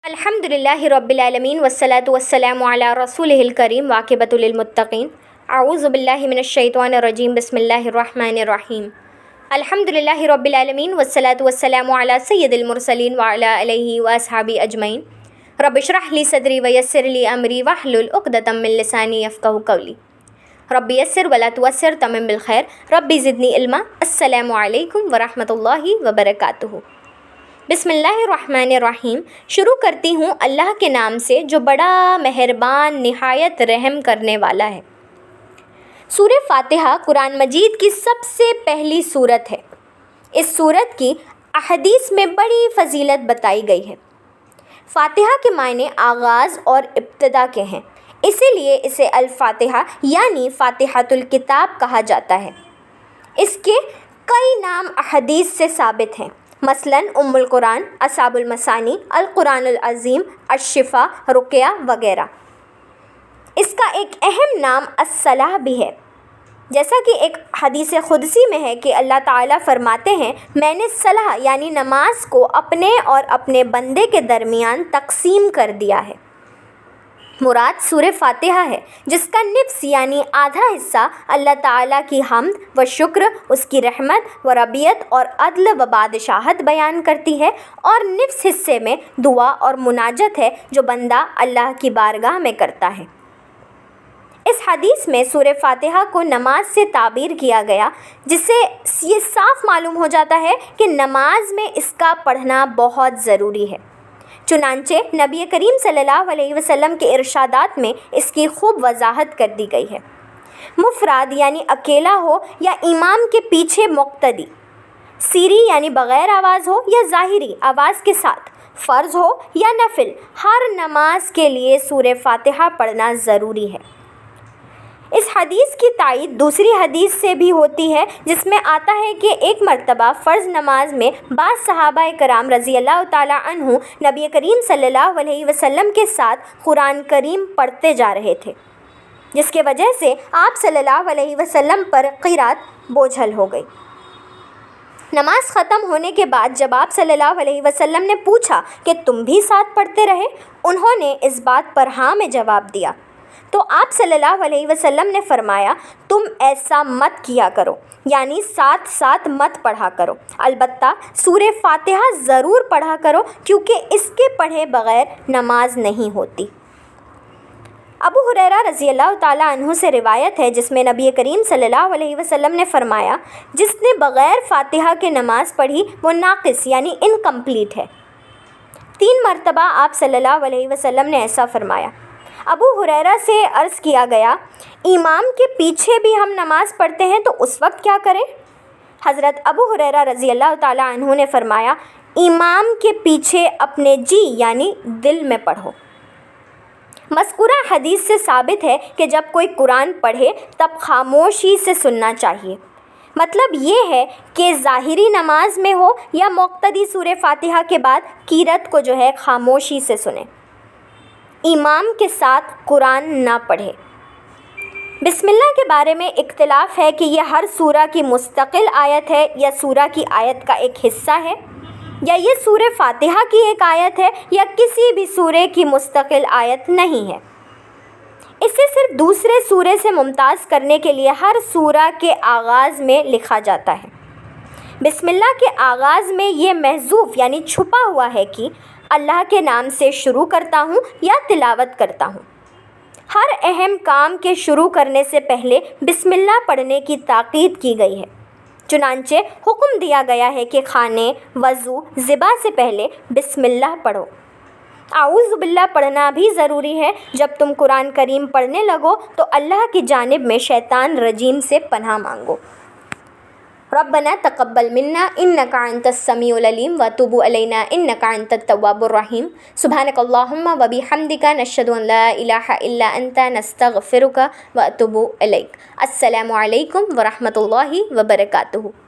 الحمدللہ رب العالمین والصلاة والسلام علی رسولہ الکریم واقبۃ للمتقین اعوذ باللہ من الشیطان الرجیم بسم اللہ الرحمن الرحیم الحمدللہ رب العالمین والصلاة والسلام علی سید المرسلین وعلی آلہ واصحابہ اجمعین رب اشرح لی صدری ویسر لی امری واحلل عقدۃ من لسانی یفقہوا قولی رب یسر ولا تعسر تمم بالخیر رب زدنی علما السلام علیکم ورحمۃ اللہ وبرکاتہ۔ بسم اللہ الرحمن الرحیم۔ شروع کرتی ہوں اللہ کے نام سے جو بڑا مہربان نہایت رحم کرنے والا ہے۔ سورہ فاتحہ قرآن مجید کی سب سے پہلی سورت ہے۔ اس سورت کی احادیث میں بڑی فضیلت بتائی گئی ہے۔ فاتحہ کے معنی آغاز اور ابتدا کے ہیں، اسی لیے اسے الفاتحہ یعنی فاتحۃ الکتاب کہا جاتا ہے۔ اس کے کئی نام احادیث سے ثابت ہیں، مثلاً ام القرآن، اصحاب المثانی، القرآن العظیم، الشفا، رقیہ وغیرہ۔ اس کا ایک اہم نام الصلاح بھی ہے، جیسا کہ ایک حدیث قدسی میں ہے کہ اللہ تعالیٰ فرماتے ہیں میں نے صلاح یعنی نماز کو اپنے اور اپنے بندے کے درمیان تقسیم کر دیا ہے۔ مراد سورہ فاتحہ ہے، جس کا نصف یعنی آدھا حصہ اللہ تعالیٰ کی حمد و شکر، اس کی رحمت و ربیت اور عدل و بادشاہت بیان کرتی ہے، اور نصف حصے میں دعا اور مناجت ہے جو بندہ اللہ کی بارگاہ میں کرتا ہے۔ اس حدیث میں سورہ فاتحہ کو نماز سے تعبیر کیا گیا، جس سے یہ صاف معلوم ہو جاتا ہے کہ نماز میں اس کا پڑھنا بہت ضروری ہے۔ چنانچہ نبی کریم صلی اللہ علیہ وسلم کے ارشادات میں اس کی خوب وضاحت کر دی گئی ہے۔ مفرد یعنی اکیلا ہو یا امام کے پیچھے مقتدی، سری یعنی بغیر آواز ہو یا ظاہری آواز کے ساتھ، فرض ہو یا نفل، ہر نماز کے لیے سورہ فاتحہ پڑھنا ضروری ہے۔ اس حدیث کی تائید دوسری حدیث سے بھی ہوتی ہے، جس میں آتا ہے کہ ایک مرتبہ فرض نماز میں بعض صحابہ کرام رضی اللہ تعالیٰ عنہ نبی کریم صلی اللہ علیہ وسلم کے ساتھ قرآن کریم پڑھتے جا رہے تھے، جس کی وجہ سے آپ صلی اللہ علیہ وسلم پر قرات بوجھل ہو گئی۔ نماز ختم ہونے کے بعد جب آپ صلی اللہ علیہ وسلم نے پوچھا کہ تم بھی ساتھ پڑھتے رہے، انہوں نے اس بات پر ہاں میں جواب دیا، تو آپ صلی اللہ علیہ وسلم نے فرمایا تم ایسا مت کیا کرو، یعنی ساتھ ساتھ مت پڑھا کرو، البتہ سورہ فاتحہ ضرور پڑھا کرو، کیونکہ اس کے پڑھے بغیر نماز نہیں ہوتی۔ ابو ہریرہ رضی اللہ تعالیٰ عنہ سے روایت ہے، جس میں نبی کریم صلی اللہ علیہ وسلم نے فرمایا جس نے بغیر فاتحہ کے نماز پڑھی وہ ناقص یعنی انکمپلیٹ ہے۔ 3 مرتبہ آپ صلی اللہ علیہ وسلم نے ایسا فرمایا۔ ابو ہریرہ سے عرض کیا گیا امام کے پیچھے بھی ہم نماز پڑھتے ہیں تو اس وقت کیا کریں؟ حضرت ابو ہریرہ رضی اللہ تعالیٰ عنہ نے فرمایا امام کے پیچھے اپنے جی یعنی دل میں پڑھو۔ مذکورہ حدیث سے ثابت ہے کہ جب کوئی قرآن پڑھے تب خاموشی سے سننا چاہیے۔ مطلب یہ ہے کہ ظاہری نماز میں ہو یا مقتدی سورہ فاتحہ کے بعد قرات کو جو ہے خاموشی سے سنیں، امام کے ساتھ قرآن نہ پڑھے۔ بسم اللہ کے بارے میں اختلاف ہے کہ یہ ہر سورہ کی مستقل آیت ہے یا سورہ کی آیت کا ایک حصہ ہے، یا یہ سورہ فاتحہ کی ایک آیت ہے یا کسی بھی سورہ کی مستقل آیت نہیں ہے۔ اسے صرف دوسرے سورہ سے ممتاز کرنے کے لیے ہر سورہ کے آغاز میں لکھا جاتا ہے۔ بسم اللہ کے آغاز میں یہ محذوف یعنی چھپا ہوا ہے کہ اللہ کے نام سے شروع کرتا ہوں یا تلاوت کرتا ہوں۔ ہر اہم کام کے شروع کرنے سے پہلے بسم اللہ پڑھنے کی تاکید کی گئی ہے، چنانچہ حکم دیا گیا ہے کہ کھانے، وضو، ذبح سے پہلے بسم اللہ پڑھو۔ اعوذ باللہ پڑھنا بھی ضروری ہے۔ جب تم قرآن کریم پڑھنے لگو تو اللہ کی جانب میں شیطان رجیم سے پناہ مانگو۔ ربنا تقبل منا انک انت السمیع العلیم وتب علینا انک انت التواب الرحیم۔ سبحانک اللہم وبحمدک نشہد ان لا الہ الا انت نستغفرک واتوب الیک۔ السلام علیکم ورحمۃ اللہ وبرکاتہ۔